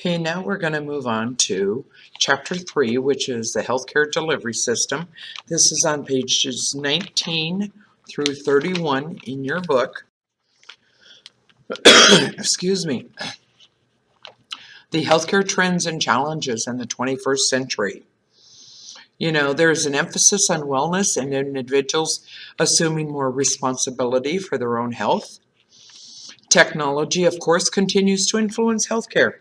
Okay, now we're going to move on to Chapter 3, which is the Healthcare Delivery System. This is on pages 19 through 31 in your book. Excuse me. The Healthcare Trends and Challenges in the 21st Century. You know, there's an emphasis on wellness and individuals assuming more responsibility for their own health. Technology, of course, continues to influence healthcare.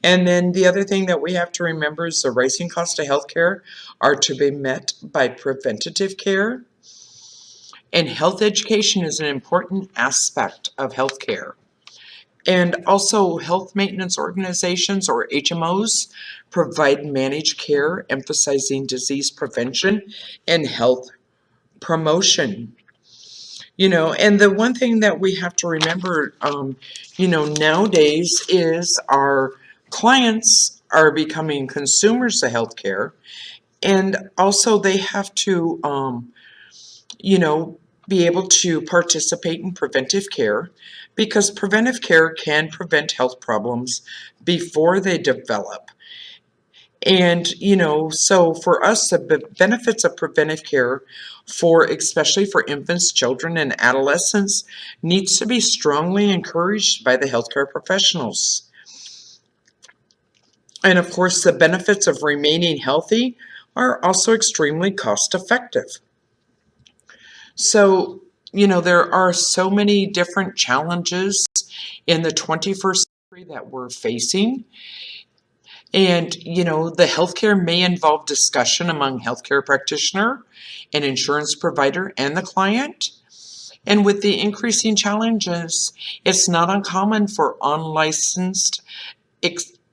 And then the other thing that we have to remember is the rising cost of healthcare are to be met by preventative care. And health education is an important aspect of healthcare. And also health maintenance organizations, or HMOs, provide managed care, emphasizing disease prevention and health promotion. You know, and the one thing that we have to remember, nowadays is our clients are becoming consumers of healthcare, and also they have to, be able to participate in preventive care, because preventive care can prevent health problems before they develop. And, so for us, the benefits of preventive care especially for infants, children, and adolescents needs to be strongly encouraged by the healthcare professionals. And of course, the benefits of remaining healthy are also extremely cost effective. So, there are so many different challenges in the 21st century that we're facing. And, the healthcare may involve discussion among healthcare practitioner, an insurance provider, and the client. And with the increasing challenges, it's not uncommon for unlicensed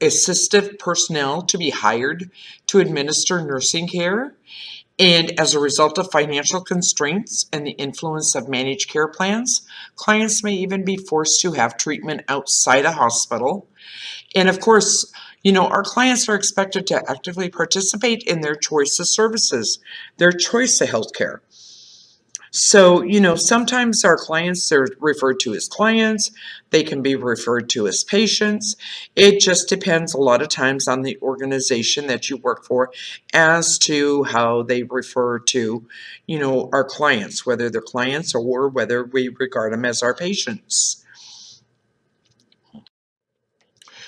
assistive personnel to be hired to administer nursing care. And as a result of financial constraints and the influence of managed care plans, clients may even be forced to have treatment outside a hospital. And of course, our clients are expected to actively participate in their choice of services, their choice of healthcare. So, sometimes our clients are referred to as clients. They can be referred to as patients. It just depends a lot of times on the organization that you work for as to how they refer to, our clients, whether they're clients or whether we regard them as our patients.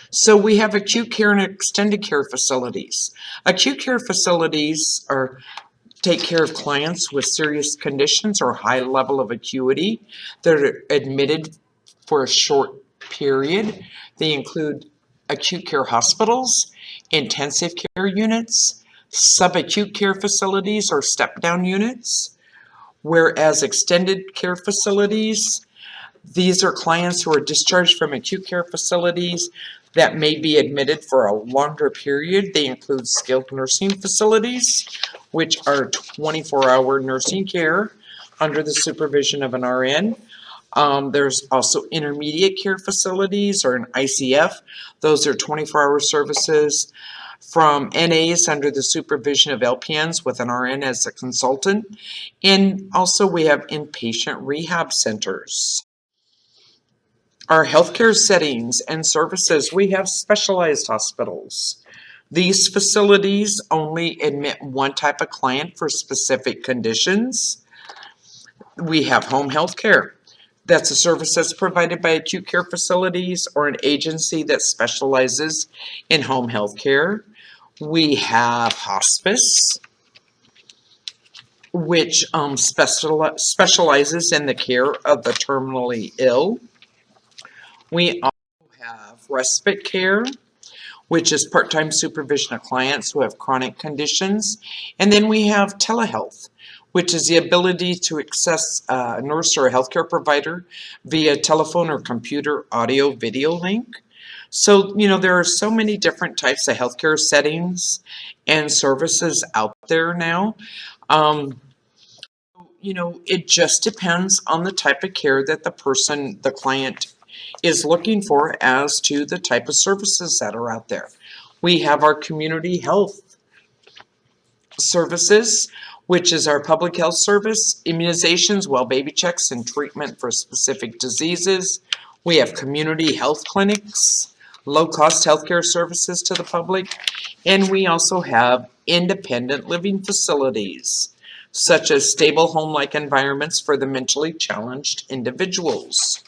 So we have acute care and extended care facilities. Acute care facilities take care of clients with serious conditions or high level of acuity that are admitted for a short period. They include acute care hospitals, intensive care units, subacute care facilities or step-down units, whereas extended care facilities, these are clients who are discharged from acute care facilities that may be admitted for a longer period. They include skilled nursing facilities, which are 24-hour nursing care under the supervision of an RN. There's also intermediate care facilities, or an ICF. Those are 24-hour services from NAs under the supervision of LPNs with an RN as a consultant. And also we have inpatient rehab centers. Our healthcare settings and services, we have specialized hospitals. These facilities only admit one type of client for specific conditions. We have home health care. That's a service that's provided by acute care facilities or an agency that specializes in home health care. We have hospice, which specializes in the care of the terminally ill. We also have respite care, which is part-time supervision of clients who have chronic conditions. And then we have telehealth, which is the ability to access a nurse or a healthcare provider via telephone or computer audio video link. So, there are so many different types of healthcare settings and services out there now. It just depends on the type of care that the client is looking for as to the type of services that are out there. We have our community health services, which is our public health service, immunizations, well baby checks, and treatment for specific diseases. We have community health clinics, low-cost healthcare services to the public, and we also have independent living facilities, such as stable home-like environments for the mentally challenged individuals.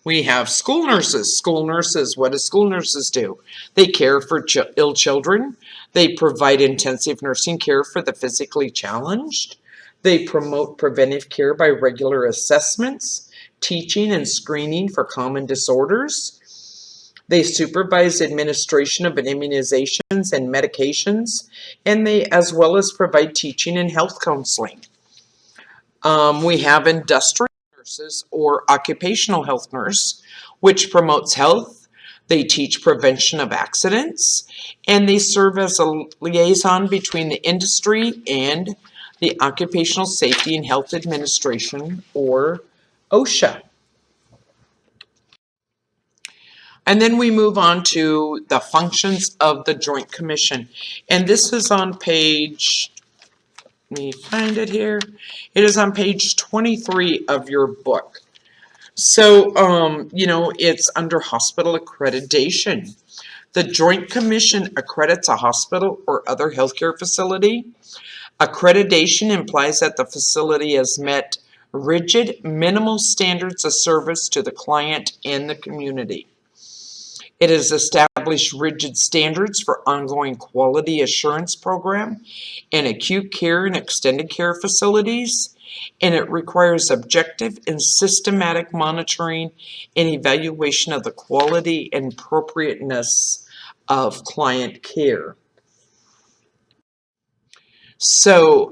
We have school nurses. School nurses, what do school nurses do? They care for ill children. They provide intensive nursing care for the physically challenged. They promote preventive care by regular assessments, teaching and screening for common disorders. They supervise administration of immunizations and medications, and they as well as provide teaching and health counseling. We have industrial nurses or occupational health nurse, which promotes health. They teach prevention of accidents, and they serve as a liaison between the industry and the Occupational Safety and Health Administration, or OSHA. And then we move on to the functions of the Joint Commission. And this is on page, let me find it here. It is on page 23 of your book. So, it's under hospital accreditation. The Joint Commission accredits a hospital or other healthcare facility. Accreditation implies that the facility has met rigid, minimal standards of service to the client and the community. It has established rigid standards for ongoing quality assurance program in acute care and extended care facilities, and it requires objective and systematic monitoring and evaluation of the quality and appropriateness of client care. So,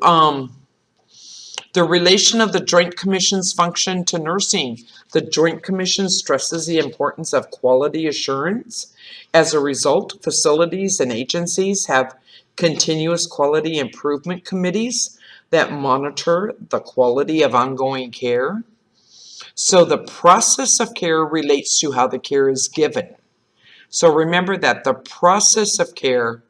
the relation of the Joint Commission's function to nursing. The Joint Commission stresses the importance of quality assurance. As a result, facilities and agencies have continuous quality improvement committees that monitor the quality of ongoing care. So the process of care relates to how the care is given. So remember that the process of care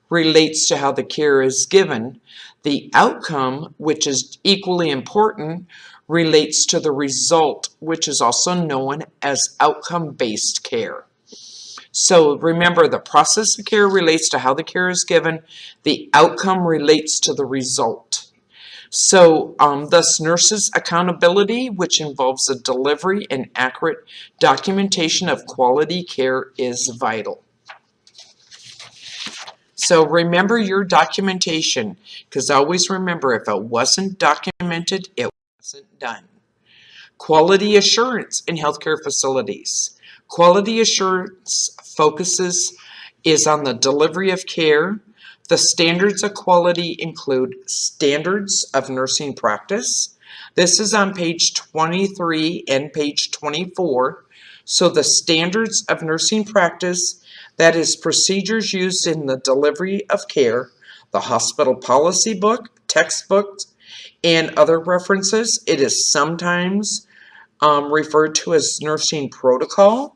relates to how the care is given. The outcome, which is equally important, relates to the result, which is also known as outcome-based care. So remember, the process of care relates to how the care is given. The outcome relates to the result. So thus nurses' accountability, which involves the delivery and accurate documentation of quality care, is vital. So remember your documentation, because always remember, if it wasn't documented, it wasn't done. Quality assurance in healthcare facilities. Quality assurance is on the delivery of care. The standards of quality include standards of nursing practice. This is on page 23 and page 24. So the standards of nursing practice, that is procedures used in the delivery of care, the hospital policy book, textbooks, and other references. It is sometimes referred to as nursing protocol.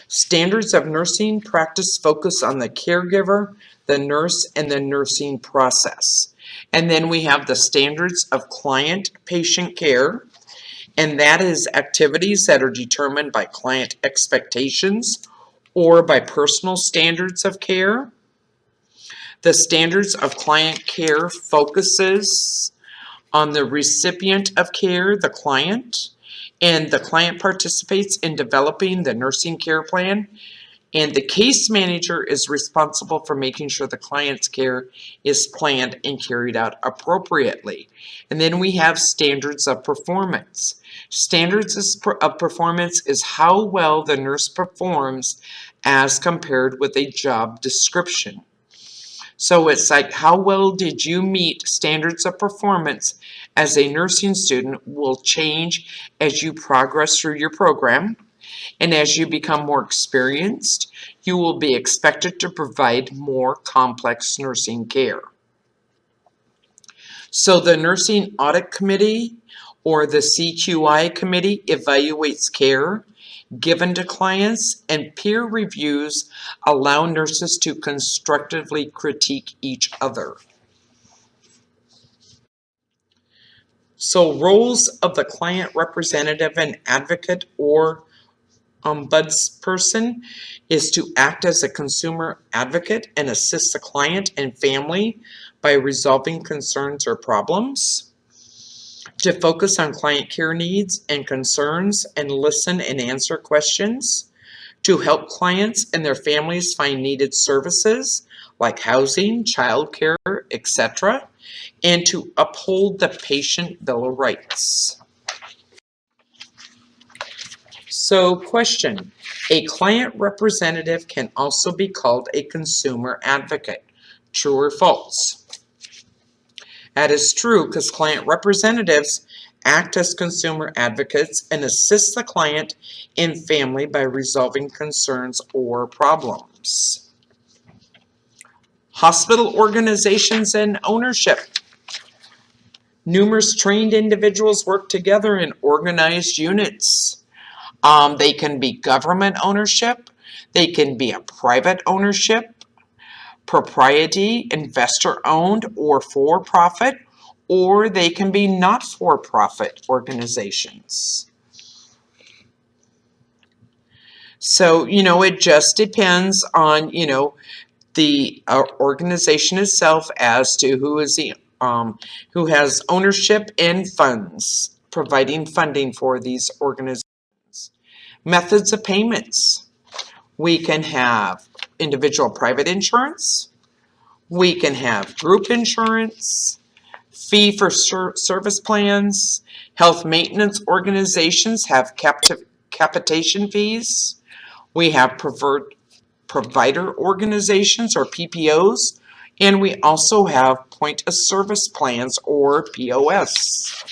Standards of nursing practice focus on the caregiver, the nurse, and the nursing process. And then we have the standards of client-patient care, and that is activities that are determined by client expectations or by personal standards of care. The standards of client care focuses on the recipient of care, the client, and the client participates in developing the nursing care plan, and the case manager is responsible for making sure the client's care is planned and carried out appropriately. And then we have standards of performance. Standards of performance is how well the nurse performs as compared with a job description. So it's like, how well did you meet standards of performance as a nursing student will change as you progress through your program. And as you become more experienced, you will be expected to provide more complex nursing care. So the Nursing Audit Committee, or the CQI committee, evaluates care given to clients, and peer reviews allow nurses to constructively critique each other. So roles of the client representative and advocate or ombudsperson is to act as a consumer advocate and assist the client and family by resolving concerns or problems, to focus on client care needs and concerns and listen and answer questions, to help clients and their families find needed services like housing, childcare, etc., and to uphold the patient bill of rights. So, question. A client representative can also be called a consumer advocate. True or false? That is true because client representatives act as consumer advocates and assist the client and family by resolving concerns or problems. Hospital organizations and ownership. Numerous trained individuals work together in organized units. They can be government ownership, they can be a private ownership, propriety, investor owned or for profit, or they can be not for profit organizations. So, it just depends on, the organization itself as to who has ownership and funds, providing funding for these organizations. Methods of payments. We can have individual private insurance. We can have group insurance, fee for service plans. Health maintenance organizations have capitation fees. We have provider organizations or PPOs, and we also have point of service plans or POS.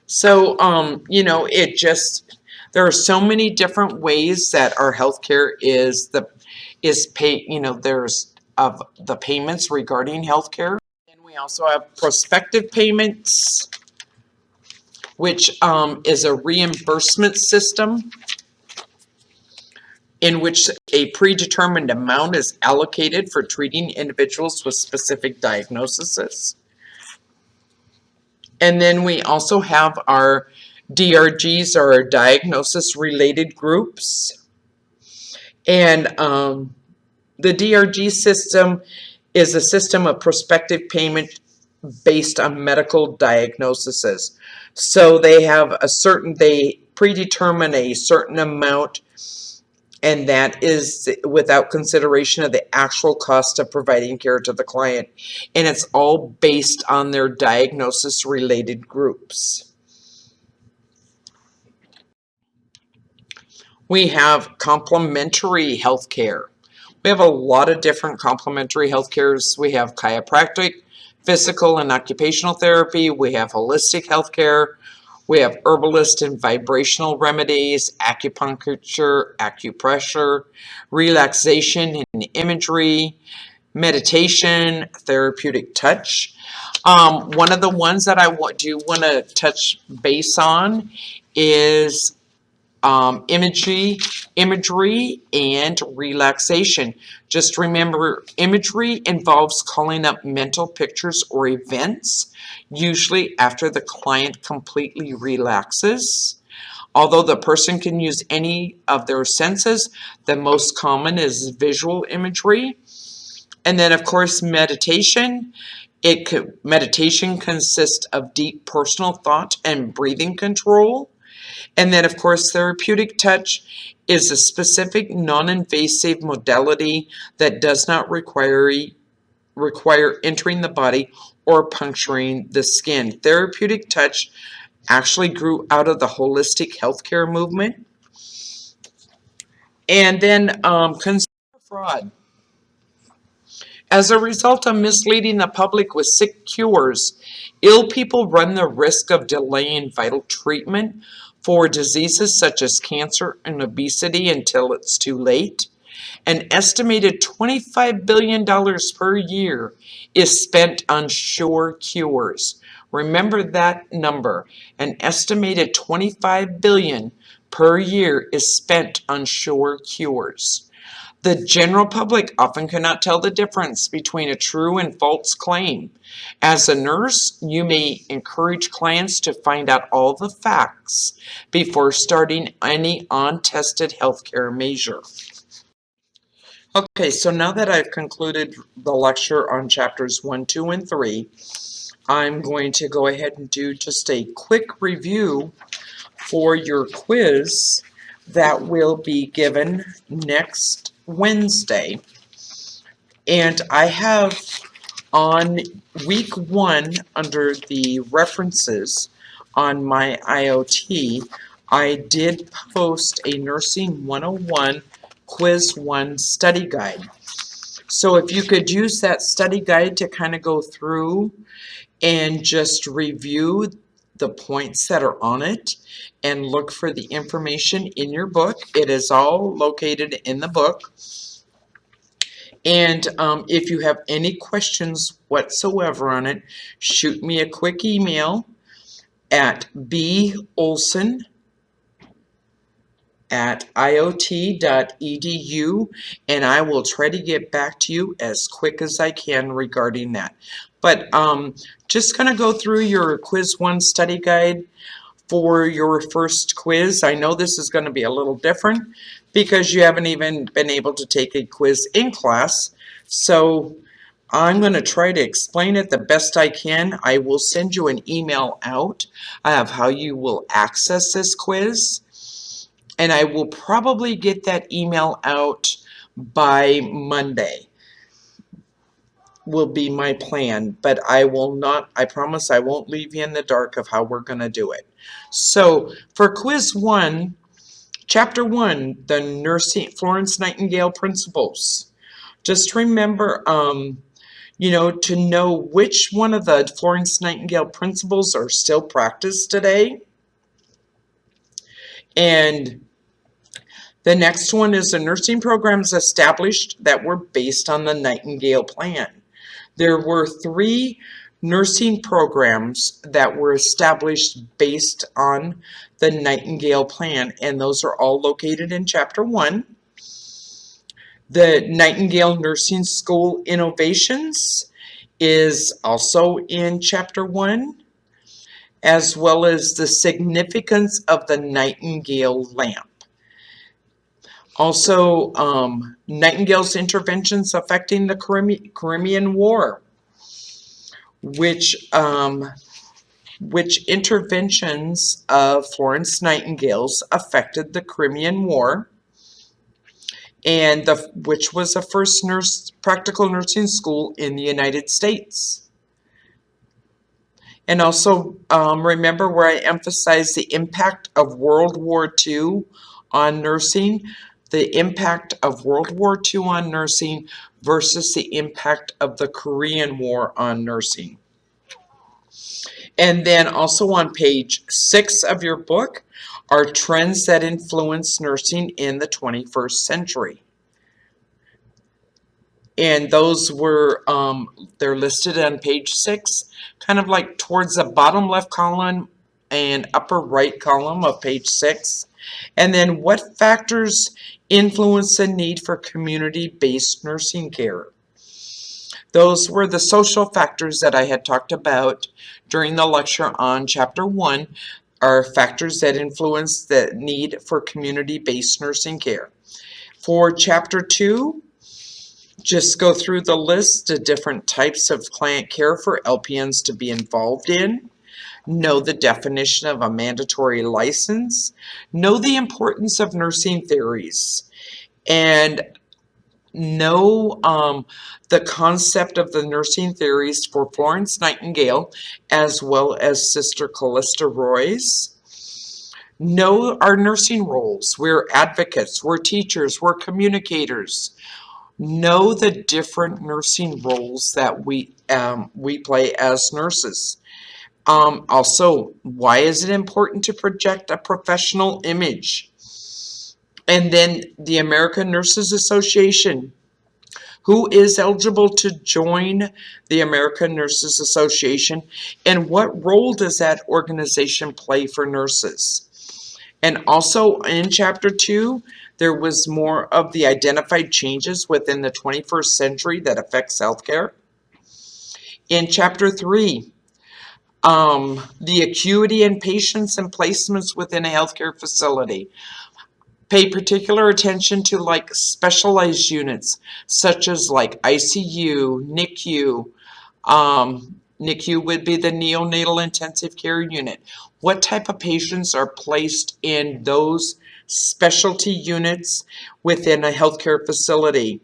So, there are so many different ways that our healthcare is paid. There's of the payments regarding healthcare, and we also have prospective payments, which is a reimbursement system in which a predetermined amount is allocated for treating individuals with specific diagnoses. And then we also have our DRGs, or diagnosis-related groups. And the DRG system is a system of prospective payment based on medical diagnoses. So they predetermine a certain amount, and that is without consideration of the actual cost of providing care to the client. And it's all based on their diagnosis-related groups. We have complementary healthcare. We have a lot of different complementary healthcares. We have chiropractic, physical and occupational therapy. We have holistic healthcare. We have herbalist and vibrational remedies, acupuncture, acupressure, relaxation and imagery, meditation, therapeutic touch. One of the ones that I do want to touch base on is imagery and relaxation. Just remember, imagery involves calling up mental pictures or events, usually after the client completely relaxes. Although the person can use any of their senses, the most common is visual imagery. And then, of course, meditation. Meditation consists of deep personal thought and breathing control. And then, of course, therapeutic touch is a specific non-invasive modality that does not require entering the body or puncturing the skin. Therapeutic touch actually grew out of the holistic healthcare movement. And then consumer fraud. As a result of misleading the public with sick cures, ill people run the risk of delaying vital treatment for diseases such as cancer and obesity until it's too late. An estimated $25 billion per year is spent on sure cures. Remember that number. An estimated $25 billion per year is spent on sure cures. The general public often cannot tell the difference between a true and false claim. As a nurse, you may encourage clients to find out all the facts before starting any untested healthcare measure. Okay, so now that I've concluded the lecture on chapters 1, 2, and 3, I'm going to go ahead and do just a quick review for your quiz that will be given next Wednesday. And I have on week 1 under the references on my IoT, I did post a Nursing 101 Quiz 1 study guide. So if you could use that study guide to kind of go through and just review the points that are on it and look for the information in your book. It is all located in the book. And if you have any questions whatsoever on it, shoot me a quick email at bolson@iot.edu, and I will try to get back to you as quick as I can regarding that. But just going to go through your Quiz 1 study guide for your first quiz. I know this is going to be a little different because you haven't even been able to take a quiz in class. So I'm going to try to explain it the best I can. I will send you an email out of how you will access this quiz. And I will probably get that email out by Monday, will be my plan, but I will not, I promise I won't leave you in the dark of how we're going to do it. So for quiz 1, chapter 1, the nursing Florence Nightingale principles. Just remember, to know which one of the Florence Nightingale principles are still practiced today. And the next one is the nursing programs established that were based on the Nightingale Plan. There were 3 nursing programs that were established based on the Nightingale Plan, and those are all located in Chapter 1. The Nightingale Nursing School Innovations is also in Chapter 1, as well as the significance of the Nightingale lamp. Also, Nightingale's interventions affecting the Crimean War, which interventions of Florence Nightingale's affected the Crimean War, and which was the first practical nursing school in the United States. And also, remember where I emphasized the impact of World War II on nursing, the impact of World War II on nursing versus the impact of the Korean War on nursing. And then also on page 6 of your book are trends that influence nursing in the 21st century. And those were, they're listed on page 6, kind of like towards the bottom left column and upper right column of page 6. And then what factors influence the need for community-based nursing care? Those were the social factors that I had talked about during the lecture on Chapter 1, are factors that influence the need for community-based nursing care. For Chapter 2, just go through the list of different types of client care for LPNs to be involved in. Know the definition of a mandatory license. Know the importance of nursing theories. And know the concept of the nursing theories for Florence Nightingale as well as Sister Callista Roy's. Know our nursing roles. We're advocates, we're teachers, we're communicators. Know the different nursing roles that we play as nurses. Also, why is it important to project a professional image? And then the American Nurses Association. Who is eligible to join the American Nurses Association, and what role does that organization play for nurses? And also in Chapter 2, there was more of the identified changes within the 21st century that affects healthcare. In Chapter 3, the acuity in patients and placements within a healthcare facility. Pay particular attention to like specialized units such as like ICU, NICU. NICU would be the neonatal intensive care unit. What type of patients are placed in those specialty units within a healthcare facility?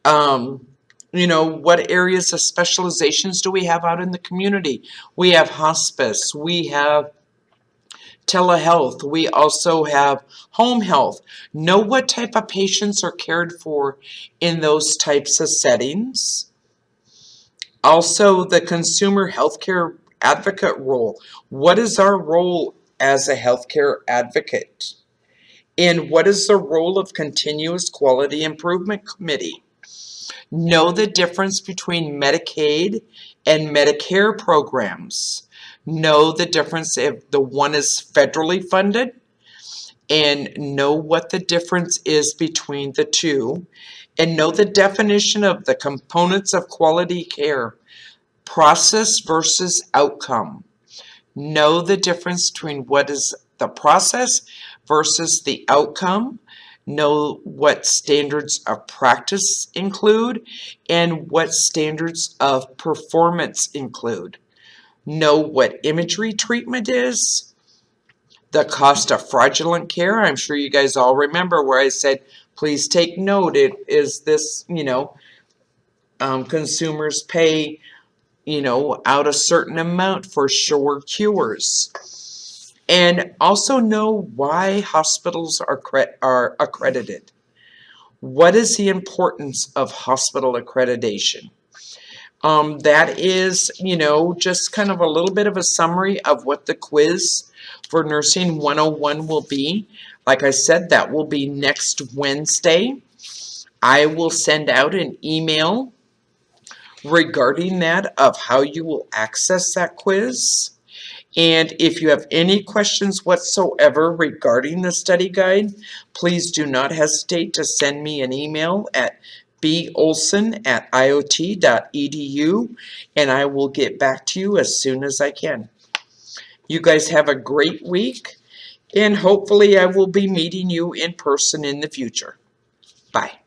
What areas of specializations do we have out in the community? We have hospice, we have telehealth, we also have home health. Know what type of patients are cared for in those types of settings. Also, the consumer healthcare advocate role. What is our role as a healthcare advocate? And what is the role of continuous quality improvement committee? Know the difference between Medicaid and Medicare programs. Know the difference if the one is federally funded, and know what the difference is between the two, and know the definition of the components of quality care, process versus outcome. Know the difference between what is the process versus the outcome. Know what standards of practice include and what standards of performance include. Know what imagery treatment is, the cost of fraudulent care. I'm sure you guys all remember where I said, please take note. It is this, consumers pay, out a certain amount for sure cures. And also know why hospitals are accredited. What is the importance of hospital accreditation? That is, just kind of a little bit of a summary of what the quiz for Nursing 101 will be. Like I said, that will be next Wednesday. I will send out an email regarding that of how you will access that quiz. And if you have any questions whatsoever regarding the study guide, please do not hesitate to send me an email at bolson@iot.edu, and I will get back to you as soon as I can. You guys have a great week, and hopefully I will be meeting you in person in the future. Bye.